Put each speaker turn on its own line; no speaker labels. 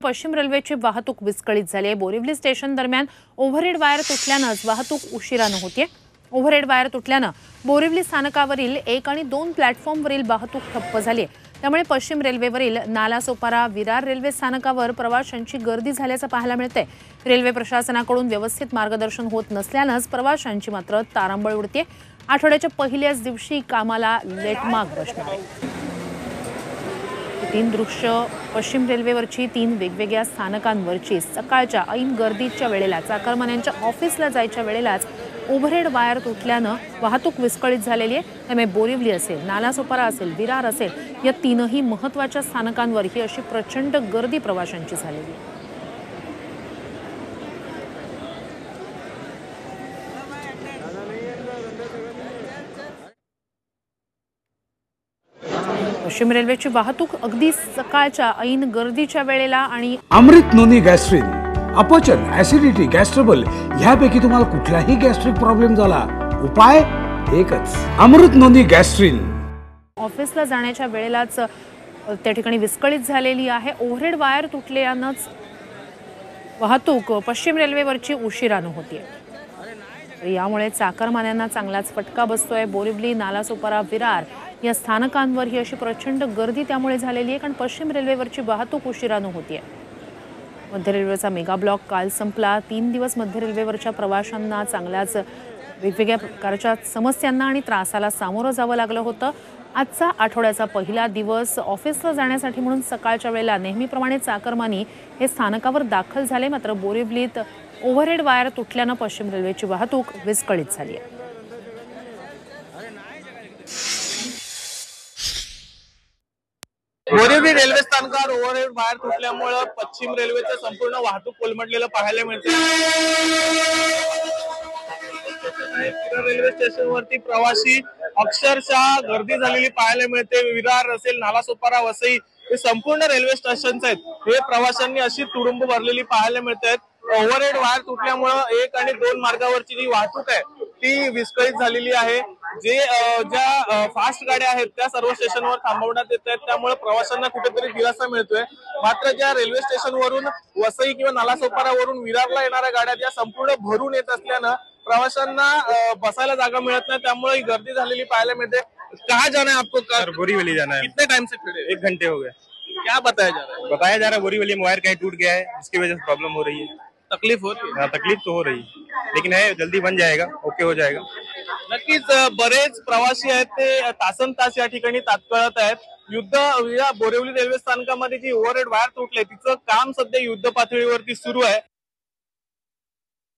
पश्चिम रेल्वेची वाहतूक विस्कळीत झाली आहे। बोरिवली स्टेशन दरम्यान ओव्हरहेड वायर तुटल्याने वाहतूक उशिराने होतीये। ओव्हरहेड वायर तुटल्याने बोरिवली स्थानकावरील 1 आणि 2 प्लॅटफॉर्मवरील वाहतूक ठप्प झाली आहे। त्यामुळे पश्चिम रेल्वेवरील नालासोपारा विरार रेल्वे स्थानकावर प्रवाशांची गर्दी झाल्याचं पाहायला मिळतंय। रेल्वे प्रशासनाकडून व्यवस्थित मार्गदर्शन होत नसल्यानेच प्रवाशांची मात्र तारांबळ उडते। आठवड्याच्या पहिल्याच दिवशी कामाला लेटमार्क बसणार आहे। 3 दृश्य पश्चिम रेल्वेवरची 3 वेगवेगळ्या स्थानकांवरची सकाळच्या ऐन गर्दीच्या वेळेला चाकरमान्यांच्या ऑफिसला जायच्या वेळेलाच ओव्हरहेड वायर तुटल्याने वाहतूक विस्कळीत झालेली आहे। त्यामुळे बोरिवली असेल, नालासोपारा असेल, विरार असेल या तीनही महत्त्वाच्या स्थानकांवर ही अशी प्रचंड गर्दी प्रवाशांची झालेली आहे। पश्चिम रेल्वेची वाहतूक अगदी सकाळच्या ऐन गर्दीच्या वेळेला आणि
अमृत नोनी गॅस्ट्रिन, अपचन, ऍसिडिटी, गॅस्ट्रबल ह्यापैकी तुम्हाला कुठलाही गॅस्ट्रिक प्रॉब्लेम झाला, उपाय एकच, अमृत नोनी गॅस्ट्रिन।
ऑफिसला जाण्याच्या वेळेलाच त्या ठिकाणी विस्कळीत झालेली आहे। ओव्हरहेड वायर तुटल्यानंच वाहतूक पश्चिम रेल्वेवरची उशिराने होतीये। यामुळे चाकरमान्यांना चांगलाच फटका बसतोय। बोरिवली, नालासोपारा, विरार या स्थानकांवर ही अशी प्रचंड गर्दी त्यामुळे झालेली आहे, कारण पश्चिम रेल्वेवरची वाहतूक उशिराने होतीये। मध्य रेल्वेचा मेगा ब्लॉक काल संपला। 3 दिवस मध्य रेल्वेवरच्या प्रवाशांना चांगल्याच वेगवेगळ्या प्रकारच्या समस्यांना आणि त्रासाला सामोरं जावं लागलं होतं। आजचा आठवड्याचा पहिला दिवस ऑफिसला जाण्यासाठी म्हणून सकाळच्या वेळेला नेहमीप्रमाणे चाकरमानी हे स्थानकावर दाखल झाले। मात्र बोरिवलीत ओव्हरहेड वायर तुटल्याने पश्चिम रेल्वेची वाहतूक विस्कळीत झाली आहे।
बोरिवली रेल्वे स्थानकावर ओव्हरहेड वायर तुटल्यामुळे पश्चिम रेल्वेचं संपूर्ण वाहतूक कोलमडलेलं पाहायला मिळते। रेल्वे स्टेशनवरती प्रवासी अक्षरशः गर्दी झालेली पाहायला मिळते। विरार असेल, नालासोपारा, वसई हे संपूर्ण रेल्वे स्टेशन्स आहेत, हे प्रवाशांनी अशी तुडुंब भरलेली पाहायला मिळतात। ओव्हरहेड वायर तुटल्यामुळे 1 आणि 2 मार्गावरची जी वाहतूक आहे ती विस्कळीत झालेली आहे। ज्या फास्ट गाड्या आहेत त्या सर्व स्टेशनवर थांबवण्यात येत आहेत, त्यामुळे प्रवाशांना कुठेतरी दिलासा मिळतोय। मात्र ज्या रेल्वे स्टेशनवरून वसई किंवा नालासोपारावरून विरारला येणाऱ्या गाड्या त्या संपूर्ण भरून येत असल्यानं प्रवाशांना बसायला जागा मिळत नाही, त्यामुळे गर्दी झालेली पाहायला मिळते। कहाँ जाना है आपको?
बोरीवली जाना है।
कितने टाइम से खड़े?
1 घंटे हो गए।
क्या बताया जा रहा है?
बताया जा रहा है बोरीवली में वायर कहीं टूट गया है, जिसकी वजह से प्रॉब्लम हो रही है।
तकलीफ हो रही है?
हाँ, तकलीफ तो हो रही है, लेकिन है जल्दी बन जाएगा, ओके हो जाएगा।
नक्कीच बरेच प्रवासी आहेत ते तासन तास या ठिकाणी तात्काळत आहेत। या बोरिवली रेल्वे स्थानकामध्ये जी ओव्हरहेड वायर तुटले तिचं काम सध्या युद्ध पातळीवरती सुरू आहे।